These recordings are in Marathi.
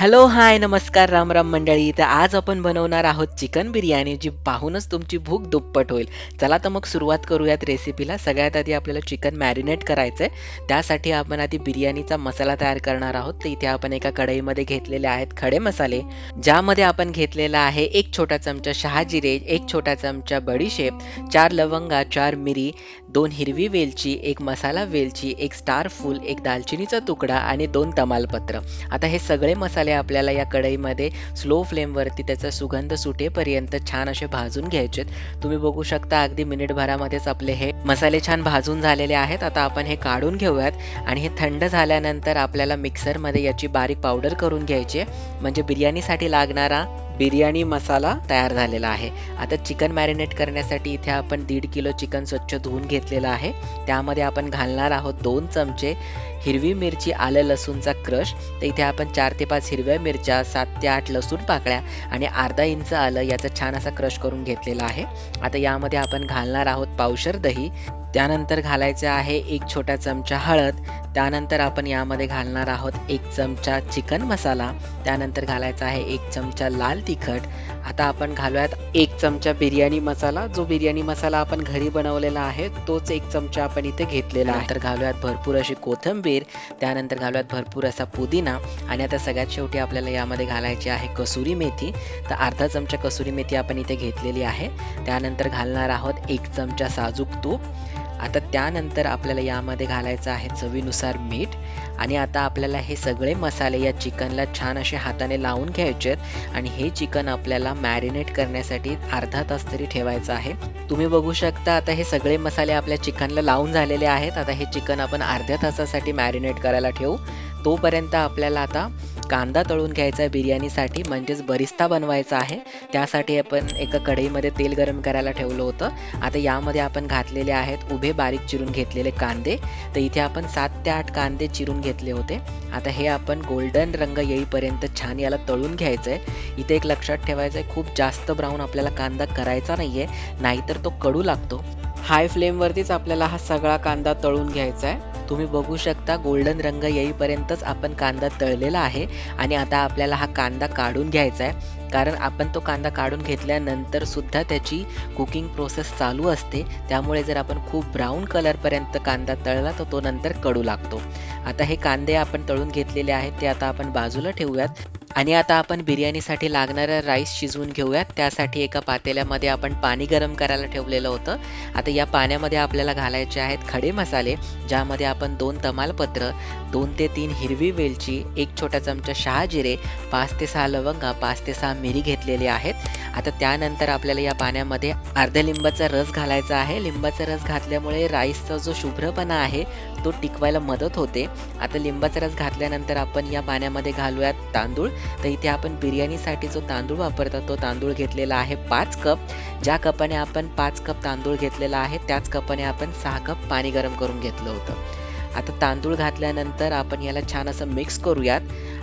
हॅलो, हाय, नमस्कार, राम राम मंडळी. तर आज आपण बनवणार आहोत चिकन बिर्याणी, जी पाहूनच तुमची भूक दुप्पट होईल. चला तर मग सुरुवात करूयात रेसिपीला. सगळ्यात आधी आपल्याला चिकन मॅरिनेट करायचं आहे. त्यासाठी आपण आधी बिर्याणीचा मसाला तयार करणार आहोत. तर इथे आपण एका कढईमध्ये घेतलेले आहेत खडे मसाले, ज्यामध्ये आपण घेतलेला आहे 1 छोटा चमचा शहाजिरे, 1 छोटा चमचा बडीशेप, 4 लवंगा, 4 मिरी, 2 हिरवी वेलची, 1 मसाला वेलची, 1 स्टार फूल, 1 दालचिनीचा तुकडा आणि 2 तमालपत्र. आता हे सगळे मसाले आपल्याला या कढईमध्ये स्लो फ्लेमवरती त्याचा सुगंध सुटेपर्यंत छान असे भाजून घ्यायचेत. तुम्ही बघू शकता अगदी मिनिटभरामध्येच आपले हे मसाले छान भाजून झालेले आहेत. आता आपण हे काढून घेऊयात आणि हे थंड झाल्यानंतर आपल्याला मिक्सरमध्ये याची बारीक पावडर करून घ्यायची आहे. म्हणजे बिर्याणीसाठी लागणारा बिर्याणी मसाला तयार झालेला आहे. आता चिकन मॅरिनेट करण्यासाठी इथे आपण 1.5 किलो चिकन स्वच्छ धुवून घेतलेलं आहे. त्यामध्ये आपण घालणार आहोत 2 चमचे हिरवी मिरची, आलं लसूणचा क्रश. तर इथे आपण 4 ते 5 हिरव्या मिरच्या, 7 ते 8 लसूण पाकळ्या आणि अर्धा इंच आलं याचा छान असा क्रश करून घेतलेला आहे. आता यामध्ये आपण घालणार आहोत पावशर दही. त्यानंतर घालायचे आहे 1 छोटा चमचा हळद. त्यानंतर आपण यामध्ये घालणार आहोत 1 चमचा चिकन मसाला. त्यानंतर घालायचा आहे 1 चमचा लाल तिखट. आता आपण घालूयात 1 चमचा बिर्याणी मसाला. जो बिर्याणी मसाला आपण घरी बनवलेला आहे तोच 1 चमचा आपण इथे घेतलेला आहे. तर घालूयात भरपूर अशी कोथिंबीर. त्यानंतर घालूयात भरपूर असा पुदिना आणि आता सगळ्यात शेवटी आपल्याला यामध्ये घालायची आहे कसुरी मेथी. तर अर्धा चमचा कसुरी मेथी आपण इथे घेतलेली आहे. त्यानंतर घालणार आहोत 1 चमचा साजूक तूप. आता त्यानंतर आपल्याला यामध्ये घालायचं आहे चवीनुसार मीठ आणि आता आपल्याला हे सगळे मसाले या चिकनला छान असे हाताने लावून घ्यायचे आहेत आणि हे चिकन आपल्याला मॅरिनेट करण्यासाठी अर्धा तास तरी ठेवायचं आहे. तुम्ही बघू शकता आता हे सगळे मसाले आपल्या चिकनला लावून झालेले आहेत. आता हे चिकन आपण अर्ध्या तासासाठी मॅरिनेट करायला ठेवू. तोपर्यंत आपल्याला आता कांदा तळून घ्यायचा आहे बिर्याणीसाठी, म्हणजेच बरिस्ता बनवायचा आहे. त्यासाठी आपण एका कढईमध्ये तेल गरम करायला ठेवलं होतं. आता यामध्ये आपण घातलेले आहेत उभे बारीक चिरून घेतलेले कांदे. तर इथे आपण 7 ते 8 कांदे चिरून घेतले होते. आता हे आपण गोल्डन रंग येईपर्यंत छान याला तळून घ्यायचं आहे. इथे एक लक्षात ठेवायचं आहे, खूप जास्त ब्राऊन आपल्याला कांदा करायचा नाहीये, नाहीतर तो कडू लागतो. हाय फ्लेमवरतीच आपल्याला हा सगळा कांदा तळून घ्यायचा आहे. तुम्ही बघू शकता गोल्डन रंग येईपर्यंतच आपण कांदा तळलेला आहे आणि आता आपल्याला हा कांदा काढून घ्यायचा आहे, कारण आपण तो कांदा काढून घेतल्यानंतर सुद्धा त्याची कुकिंग प्रोसेस चालू असते. त्यामुळे जर आपण खूप ब्राऊन कलरपर्यंत कांदा तळला तर तो नंतर कडू लागतो. आता हे कांदे आपण तळून घेतलेले आहेत ते आता आपण बाजूला ठेवूयात आणि आता आपण बिर्याणीसाठी लागणारा राईस शिजवून घेऊयात. त्यासाठी एका पातेल्यामध्ये आपण पाणी गरम करायला ठेवलेलं होतं. आता या पाण्यामध्ये आपल्याला घालायचे आहेत खडे मसाले, ज्यामध्ये आपण 2 तमालपत्र, 2 ते 3 हिरवी वेलची, 1 छोटा चमचा शहाजिरे, 5 ते 6 लवंगा, 5 ते 6 मिरी घेतलेले आहेत. आता त्यानंतर आपल्याला या पाण्यामध्ये अर्ध्या लिंबाचा रस घालायचा आहे. लिंबाचा रस घातल्यामुळे राईसचा जो शुभ्रपणा आहे तो टिकवायला मदत होते. आता लिंबाचा रस घातल्यानंतर आपण या पाण्यामध्ये घालूयात तांदूळ. तर इथे आपण बिर्याणीसाठी जो तांदूळ वापरतात तो तांदूळ घेतलेला आहे 5 कप. ज्या कपाने आपण 5 कप तांदूळ घेतलेला आहे त्याच कपाने आपण 6 कप पाणी गरम करून घेतलं होतं. आता तांदूळ घातल्यानंतर आपण याला छान असं मिक्स करूयात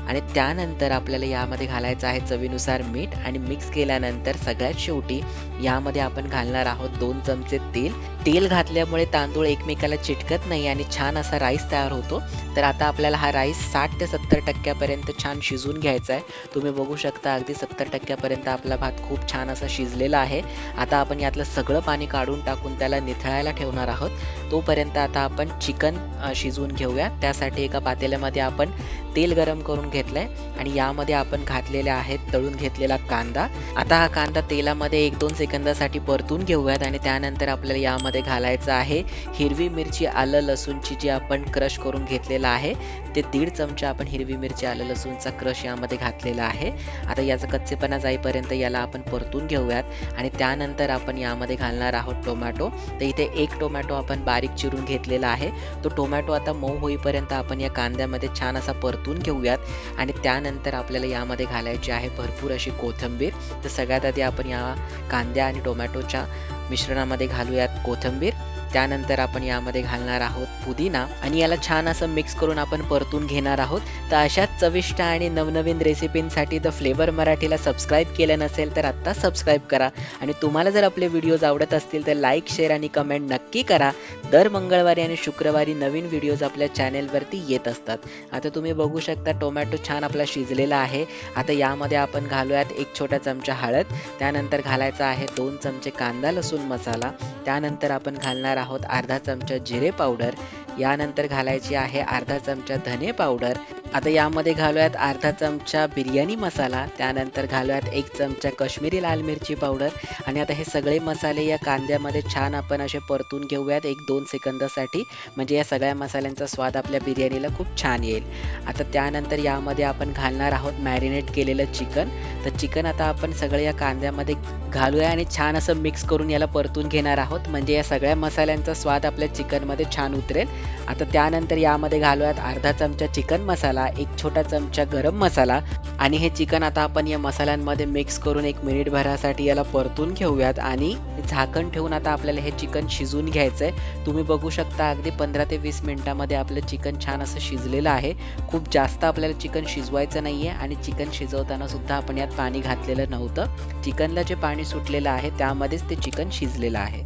आणि त्यानंतर आपल्याला यामध्ये घालायचं आहे चवीनुसार मीठ आणि मिक्स केल्यानंतर सगळ्यात शेवटी यामध्ये आपण घालणार आहोत 2 चमचे तेल. तेल घातल्यामुळे तांदूळ एकमेकाला चिटकत नाही आणि छान असा राईस तयार होतो. तर आता आपल्याला हा राईस 60 ते 70% छान शिजून घ्यायचा आहे. तुम्ही बघू शकता अगदी 70% आपला भात खूप छान असा शिजलेला आहे. आता आपण यातलं सगळं पाणी काढून टाकून त्याला निथळायला ठेवणार आहोत. तोपर्यंत आता आपण चिकन शिजवून घेऊया. त्यासाठी एका पातेल्यामध्ये आपण तेल गरम करून घेतलंय आणि यामध्ये आपण घातलेले आहेत तळून घेतलेला कांदा. आता हा कांदा तेलामध्ये 1-2 सेकंदासाठी परतून घेऊयात आणि त्यानंतर आपल्याला यामध्ये घालायचं आहे हिरवी मिरची, आलं लसूणची जी आपण क्रश करून घेतलेला आहे ते 1.5 चमचा आपण हिरवी मिरची, आलं लसूणचा क्रश यामध्ये घातलेला आहे. आता याचा कच्चेपणा जाईपर्यंत याला आपण परतून घेऊयात आणि त्यानंतर आपण यामध्ये घालणार आहोत टोमॅटो. तर इथे 1 टोमॅटो आपण बारीक चिरून घेतलेला आहे. तो टोमॅटो आता मऊ होईपर्यंत आपण या कांद्यामध्ये छान असा परतून घेऊयात आणि त्यानंतर आपल्याला यामध्ये घालायची आहे भरपूर अशी कोथिंबीर. तर सगळ्यात आधी आपण या कांद्या आणि टोमॅटोच्या मिश्रणामध्ये घालूयात कोथिंबीर त्यानंतर आपण यामध्ये घालणार आहोत पुदिना आणि याला छान असं मिक्स करून आपण परतून घेणार आहोत. तर अशाच चविष्ट आणि नवनवीन रेसिपींसाठी द फ्लेवर मराठीला सबस्क्राईब केलं नसेल तर आत्ता सबस्क्राईब करा आणि तुम्हाला जर आपले व्हिडिओज आवडत असतील तर लाईक, शेअर आणि कमेंट नक्की करा. दर मंगळवारी आणि शुक्रवारी नवीन व्हिडिओज आपल्या चॅनेलवरती येत असतात. आता तुम्ही बघू शकता टोमॅटो छान आपला शिजलेला आहे. आता यामध्ये आपण घालूयात 1 छोटा चमचा हळद, त्यानंतर घालायचा आहे 2 चमचे कांदा लसूण मसाला, त्यानंतर आपण घालणार आहोत अर्धा चमचा जिरे पावडर, यानंतर घालायची आहे अर्धा चमचा धने पावडर. आता यामध्ये घालूयात अर्धा चमचा बिर्याणी मसाला, त्यानंतर घालूयात 1 चमचा काश्मीरी लाल मिरची पावडर आणि आता हे सगळे मसाले या कांद्यामध्ये छान आपण असे परतून घेऊयात 1-2 सेकंदासाठी, म्हणजे या सगळ्या मसाल्यांचा स्वाद आपल्या बिर्याणीला खूप छान येईल. आता त्यानंतर यामध्ये आपण घालणार आहोत मॅरिनेट केलेलं चिकन. तर चिकन आता आपण सगळं या कांद्यामध्ये घालूया आणि छान असं मिक्स करून याला परतून घेणार आहोत, म्हणजे या सगळ्या मसाल्यांचा स्वाद आपल्या चिकनमध्ये छान उतरेल. आता त्यानंतर यामध्ये घालूयात अर्धा चमचा चिकन मसाला, 1 छोटा चमचा गरम मसाला आणि हे चिकन आता आपण या मसाल्यांमध्ये मिक्स करून 1 मिनिटभरासाठी याला परतून घेऊयात आणि झाकण ठेवून आता आपल्याला हे चिकन शिजवून घ्यायचंय. तुम्ही बघू शकता अगदी 15 ते 20 मिनिटांमध्ये आपलं चिकन छान असं शिजलेलं आहे. खूप जास्त आपल्याला चिकन शिजवायचं नाहीये आणि चिकन शिजवताना सुद्धा आपण यात पाणी घातलेलं नव्हतं. चिकनला जे पाणी सुटलेलं आहे त्यामध्येच ते चिकन शिजलेलं आहे.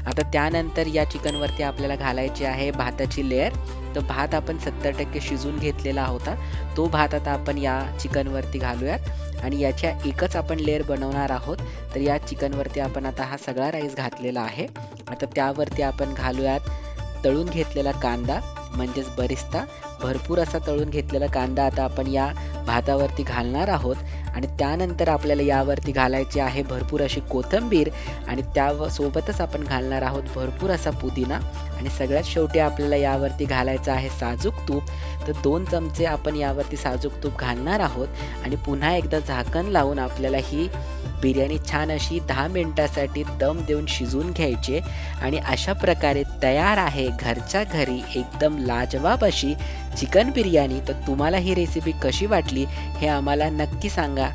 आता त्यानंतर या चिकनवरती आपल्याला घालायची आहे भाताची लेयर. तर भात आपण 70% शिजून घेतलेला होता, तो भात आता आपण या चिकनवरती घालूयात आणि याच्या एकच आपण लेयर बनवणार आहोत. तर या चिकनवरती आपण आता हा सगळा राईस घातलेला आहे. आता त्यावरती आपण घालूयात तळून घेतलेला कांदा, म्हणजेच बरिस्ता. भरपूर असा तळून घेतलेला कांदा आता आपण या भातावरती घालणार आहोत आणि त्यानंतर आपल्याला यावरती घालायची आहे भरपूर अशी कोथिंबीर आणि सोबतच आपण घालणार आहोत भरपूर असा पुदिना आणि सगळ्यात शेवटी आपल्याला यावरती घालायचं आहे साजूक तूप. तर 2 चमचे आपण यावरती साजूक तूप घालणार आहोत आणि पुन्हा एकदा झाकण लावून आपल्याला ही बिर्याणी छान अशी 10 मिनिटासाठी दम देऊन शिजवून घ्यायची आणि अशा प्रकारे तयार आहे घरच्या घरी एकदम लाजवाब अशी चिकन बिर्याणी. तर तुम्हाला ही रेसिपी कशी वाटली हे आम्हाला नक्की सांगा.